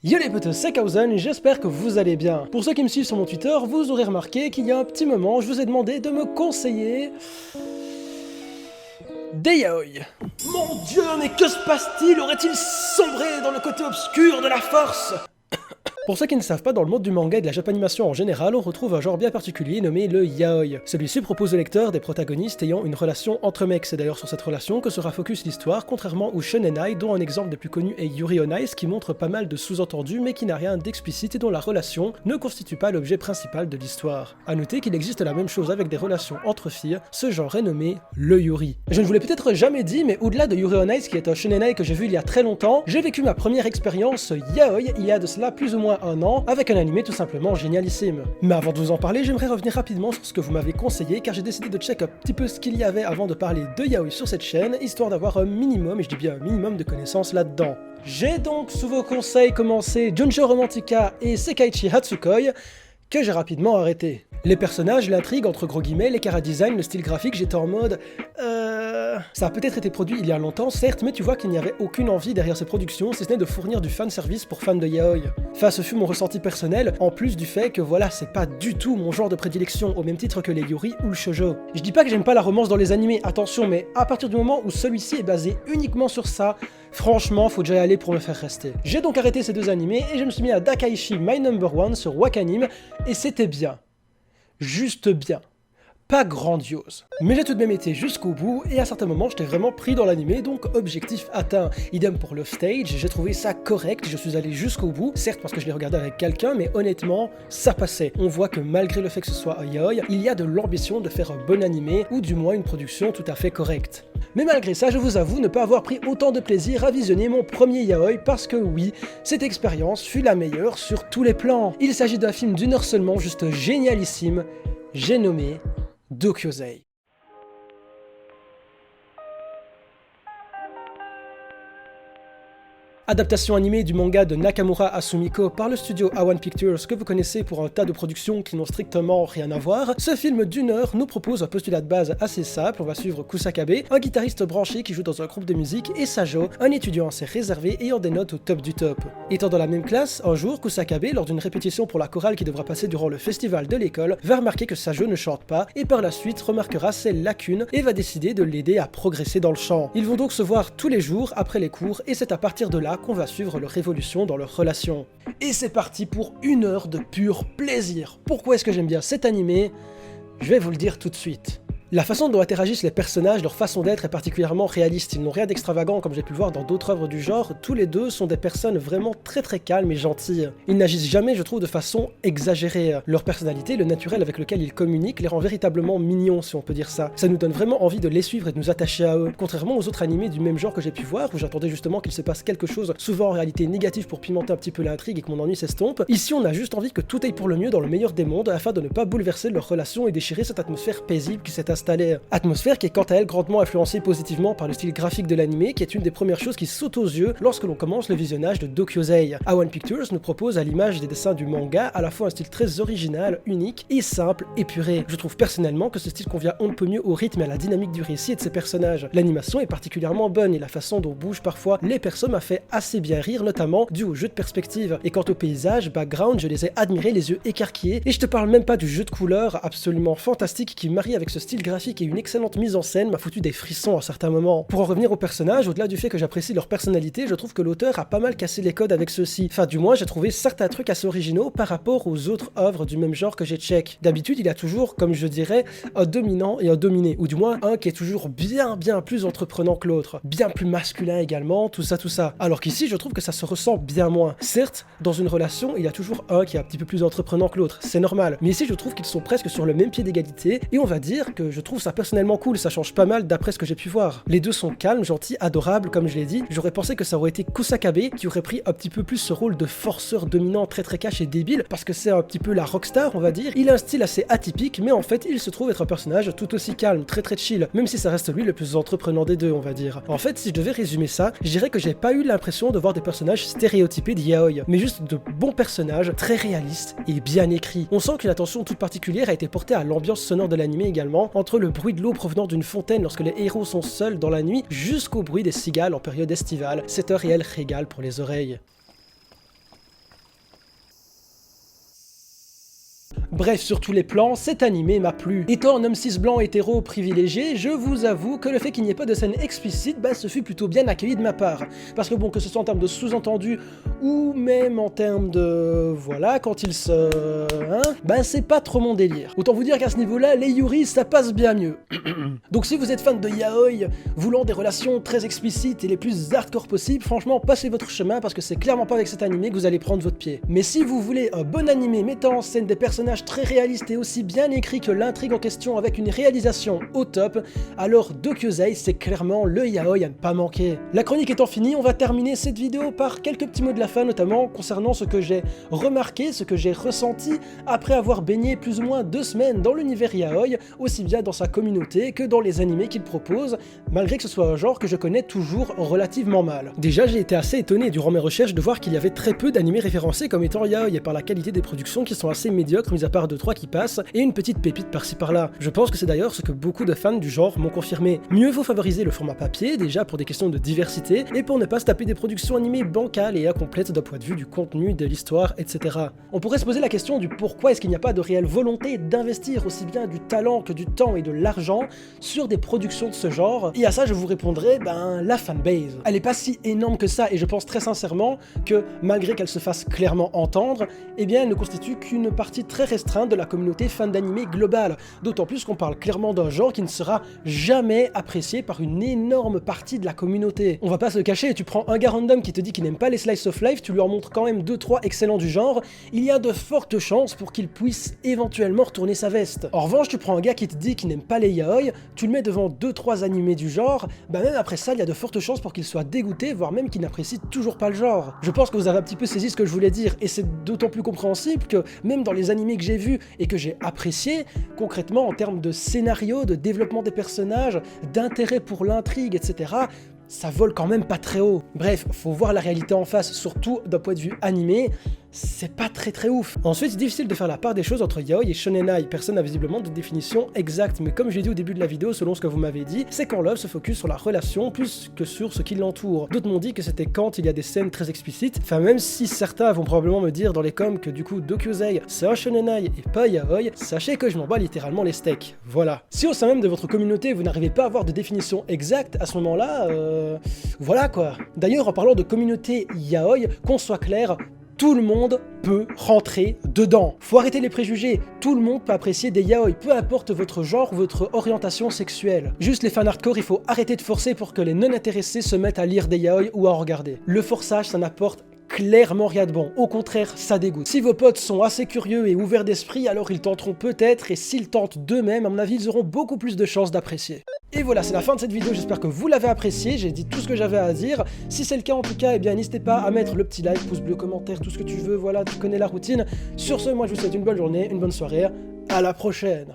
Yo les potes, c'est Kauzen, j'espère que vous allez bien. Pour ceux qui me suivent sur mon Twitter, vous aurez remarqué qu'il y a un petit moment, je vous ai demandé de me conseiller des yaoi. Mon dieu, mais que se passe-t-il? Aurait-il sombré dans le côté obscur de la force? Pour ceux qui ne savent pas, dans le monde du manga et de la japanimation en général, on retrouve un genre bien particulier nommé le yaoi. Celui-ci propose au lecteur des protagonistes ayant une relation entre mecs. C'est d'ailleurs sur cette relation que sera focus l'histoire, contrairement au shonenai, dont un exemple des plus connus est Yuri on Ice, qui montre pas mal de sous-entendus mais qui n'a rien d'explicite et dont la relation ne constitue pas l'objet principal de l'histoire. A noter qu'il existe la même chose avec des relations entre filles, ce genre est nommé le yuri. Je ne vous l'ai peut-être jamais dit, mais au-delà de Yuri on Ice, qui est un shonenai que j'ai vu il y a très longtemps, j'ai vécu ma première expérience yaoi il y a de cela plus ou moins un an, avec un animé tout simplement génialissime. Mais avant de vous en parler, j'aimerais revenir rapidement sur ce que vous m'avez conseillé, car j'ai décidé de check un petit peu ce qu'il y avait avant de parler de yaoi sur cette chaîne, histoire d'avoir un minimum, et je dis bien un minimum de connaissances là-dedans. J'ai donc sous vos conseils commencé Junjo Romantica et Sekaiichi Hatsukoi, que j'ai rapidement arrêté. Les personnages, l'intrigue, entre gros guillemets, les chara-design, le style graphique, j'étais en mode... Ça a peut-être été produit il y a longtemps, certes, mais tu vois qu'il n'y avait aucune envie derrière ces productions, si ce n'est de fournir du fanservice pour fans de yaoi. Enfin, ce fut mon ressenti personnel, en plus du fait que voilà, c'est pas du tout mon genre de prédilection, au même titre que les yuri ou le shoujo. Je dis pas que j'aime pas la romance dans les animés, attention, mais à partir du moment où celui-ci est basé uniquement sur ça, franchement, faut déjà y aller pour me faire rester. J'ai donc arrêté ces deux animés et je me suis mis à Dakaishi My Number One sur Wakanim, et c'était bien. Juste bien. Pas grandiose. Mais j'ai tout de même été jusqu'au bout, et à certains moments j'étais vraiment pris dans l'animé, donc objectif atteint. Idem pour Love Stage, j'ai trouvé ça correct, je suis allé jusqu'au bout, certes parce que je l'ai regardé avec quelqu'un, mais honnêtement, ça passait. On voit que malgré le fait que ce soit un yaoi, il y a de l'ambition de faire un bon animé, ou du moins une production tout à fait correcte. Mais malgré ça, je vous avoue ne pas avoir pris autant de plaisir à visionner mon premier yaoi, parce que oui, cette expérience fut la meilleure sur tous les plans. Il s'agit d'un film d'une heure seulement, juste génialissime, j'ai nommé Dokyōzai. Adaptation animée du manga de Nakamura Asumiko par le studio A1 Pictures que vous connaissez pour un tas de productions qui n'ont strictement rien à voir, ce film d'une heure nous propose un postulat de base assez simple. On va suivre Kusakabe, un guitariste branché qui joue dans un groupe de musique, et Sajo, un étudiant assez réservé ayant des notes au top du top. Étant dans la même classe, un jour, Kusakabe, lors d'une répétition pour la chorale qui devra passer durant le festival de l'école, va remarquer que Sajo ne chante pas, et par la suite remarquera ses lacunes et va décider de l'aider à progresser dans le chant. Ils vont donc se voir tous les jours après les cours, et c'est à partir de là qu'on va suivre leur évolution dans leur relation. Et c'est parti pour une heure de pur plaisir. Pourquoi est-ce que j'aime bien cet animé? Je vais vous le dire tout de suite. La façon dont interagissent les personnages, leur façon d'être est particulièrement réaliste. Ils n'ont rien d'extravagant comme j'ai pu le voir dans d'autres œuvres du genre. Tous les deux sont des personnes vraiment très calmes et gentilles. Ils n'agissent jamais, je trouve, de façon exagérée. Leur personnalité, le naturel avec lequel ils communiquent, les rend véritablement mignons, si on peut dire ça. Ça nous donne vraiment envie de les suivre et de nous attacher à eux. Contrairement aux autres animés du même genre que j'ai pu voir, où j'attendais justement qu'il se passe quelque chose, souvent en réalité négatif pour pimenter un petit peu l'intrigue et que mon ennui s'estompe, ici on a juste envie que tout aille pour le mieux dans le meilleur des mondes, afin de ne pas bouleverser leur relation et déchirer cette atmosphère paisible qui s'est installée. Atmosphère qui est quant à elle grandement influencée positivement par le style graphique de l'animé, qui est une des premières choses qui sautent aux yeux lorsque l'on commence le visionnage de Dokyōzai. A1 Pictures nous propose à l'image des dessins du manga à la fois un style très original, unique et simple, épuré. Je trouve personnellement que ce style convient on ne peut mieux au rythme et à la dynamique du récit et de ses personnages. L'animation est particulièrement bonne et la façon dont bougent parfois les persos m'a fait assez bien rire, notamment dû au jeu de perspective. Et quant aux paysages, background, je les ai admirés les yeux écarquillés, et je te parle même pas du jeu de couleurs absolument fantastique qui marie avec ce style graphique et une excellente mise en scène m'a foutu des frissons à certains moments. Pour en revenir aux personnages, au-delà du fait que j'apprécie leur personnalité, je trouve que l'auteur a pas mal cassé les codes avec ceux-ci. Enfin, du moins, j'ai trouvé certains trucs assez originaux par rapport aux autres œuvres du même genre que j'ai check. D'habitude, il y a toujours, comme je dirais, un dominant et un dominé, ou du moins un qui est toujours bien plus entreprenant que l'autre, bien plus masculin également, tout ça. Alors qu'ici, je trouve que ça se ressent bien moins. Certes, dans une relation, il y a toujours un qui est un petit peu plus entreprenant que l'autre, c'est normal. Mais ici, je trouve qu'ils sont presque sur le même pied d'égalité, et on va dire que je trouve ça personnellement cool, ça change pas mal d'après ce que j'ai pu voir. Les deux sont calmes, gentils, adorables, comme je l'ai dit. J'aurais pensé que ça aurait été Kusakabe qui aurait pris un petit peu plus ce rôle de forceur dominant très cash et débile, parce que c'est un petit peu la rockstar, on va dire. Il a un style assez atypique, mais en fait, il se trouve être un personnage tout aussi calme, très chill, même si ça reste lui le plus entreprenant des deux, on va dire. En fait, si je devais résumer ça, je dirais que j'ai pas eu l'impression de voir des personnages stéréotypés de yaoi, mais juste de bons personnages, très réalistes et bien écrits. On sent qu'une attention toute particulière a été portée à l'ambiance sonore de l'animé également, entre le bruit de l'eau provenant d'une fontaine lorsque les héros sont seuls dans la nuit, jusqu'au bruit des cigales en période estivale. C'est un réel régal pour les oreilles. Bref, sur tous les plans, cet animé m'a plu. Étant un homme cis blanc hétéro privilégié, je vous avoue que le fait qu'il n'y ait pas de scène explicite, ce fut plutôt bien accueilli de ma part. Parce que bon, que ce soit en termes de sous-entendu, ou même en termes de... voilà, quand il se... c'est pas trop mon délire. Autant vous dire qu'à ce niveau-là, les Yuri, ça passe bien mieux. Donc si vous êtes fan de yaoi, voulant des relations très explicites et les plus hardcore possibles, franchement, passez votre chemin parce que c'est clairement pas avec cet animé que vous allez prendre votre pied. Mais si vous voulez un bon animé mettant en scène des personnages très réalistes et aussi bien écrits que l'intrigue en question avec une réalisation au top, alors Dokyosei, c'est clairement le yaoi à ne pas manquer. La chronique étant finie, on va terminer cette vidéo par quelques petits mots de la fin, notamment concernant ce que j'ai remarqué, ce que j'ai ressenti après avoir baigné plus ou moins 2 semaines dans l'univers yaoi, aussi bien dans sa communauté que dans les animés qu'il propose, malgré que ce soit un genre que je connais toujours relativement mal. Déjà, j'ai été assez étonné durant mes recherches de voir qu'il y avait très peu d'animés référencés comme étant yaoi, et par la qualité des productions qui sont assez médiocres, mis à part 2-3 qui passent, et une petite pépite par-ci par-là. Je pense que c'est d'ailleurs ce que beaucoup de fans du genre m'ont confirmé. Mieux vaut favoriser le format papier, déjà pour des questions de diversité, et pour ne pas se taper des productions animées bancales et incomplètes d'un point de vue du contenu, de l'histoire, etc. On pourrait se poser la question du pourquoi est-ce qu'il n'y a pas de réelle volonté d'investir aussi bien du talent que du temps et de l'argent sur des productions de ce genre, et à ça je vous répondrai, la fanbase. Elle est pas si énorme que ça, et je pense très sincèrement que malgré qu'elle se fasse clairement entendre, elle ne constitue qu'une partie très restreinte de la communauté fan d'animé globale, d'autant plus qu'on parle clairement d'un genre qui ne sera jamais apprécié par une énorme partie de la communauté. On va pas se cacher, tu prends un gars random qui te dit qu'il n'aime pas les slice of life, tu lui en montres quand même 2-3 excellents du genre, il y a de fortes chances pour qu'il puisse éventuellement retourner sa veste. En revanche, tu prends un gars qui te dit qu'il n'aime pas les yaoi, tu le mets devant 2-3 animés du genre, même après ça, il y a de fortes chances pour qu'il soit dégoûté, voire même qu'il n'apprécie toujours pas le genre. Je pense que vous avez un petit peu saisi ce que je voulais dire, et c'est d'autant plus compréhensible que même dans les animés que j'ai vus et que j'ai appréciés, concrètement en termes de scénario, de développement des personnages, d'intérêt pour l'intrigue, etc., ça vole quand même pas très haut. Bref, faut voir la réalité en face, surtout d'un point de vue animé, c'est pas très ouf. Ensuite, c'est difficile de faire la part des choses entre yaoi et shonenai, personne n'a visiblement de définition exacte, mais comme j'ai dit au début de la vidéo, selon ce que vous m'avez dit, c'est quand Love se focus sur la relation plus que sur ce qui l'entoure. D'autres m'ont dit que c'était quand il y a des scènes très explicites, même si certains vont probablement me dire dans les coms que du coup Dokyosei c'est un shonenai et pas yaoi, sachez que je m'en bats littéralement les steaks. Voilà. Si au sein même de votre communauté vous n'arrivez pas à avoir de définition exacte, à ce moment-là, voilà quoi. D'ailleurs, en parlant de communauté yaoi, qu'on soit clair, tout le monde peut rentrer dedans. Faut arrêter les préjugés, tout le monde peut apprécier des yaoi, peu importe votre genre ou votre orientation sexuelle. Juste les fans hardcore, il faut arrêter de forcer pour que les non-intéressés se mettent à lire des yaoi ou à en regarder. Le forçage, ça n'apporte clairement rien de bon, au contraire ça dégoûte. Si vos potes sont assez curieux et ouverts d'esprit, alors ils tenteront peut-être, et s'ils tentent d'eux-mêmes, à mon avis ils auront beaucoup plus de chances d'apprécier. Et voilà, c'est la fin de cette vidéo, j'espère que vous l'avez apprécié, j'ai dit tout ce que j'avais à dire. Si c'est le cas en tout cas, n'hésitez pas à mettre le petit like, pouce bleu, commentaire, tout ce que tu veux, voilà, tu connais la routine. Sur ce, moi je vous souhaite une bonne journée, une bonne soirée, à la prochaine.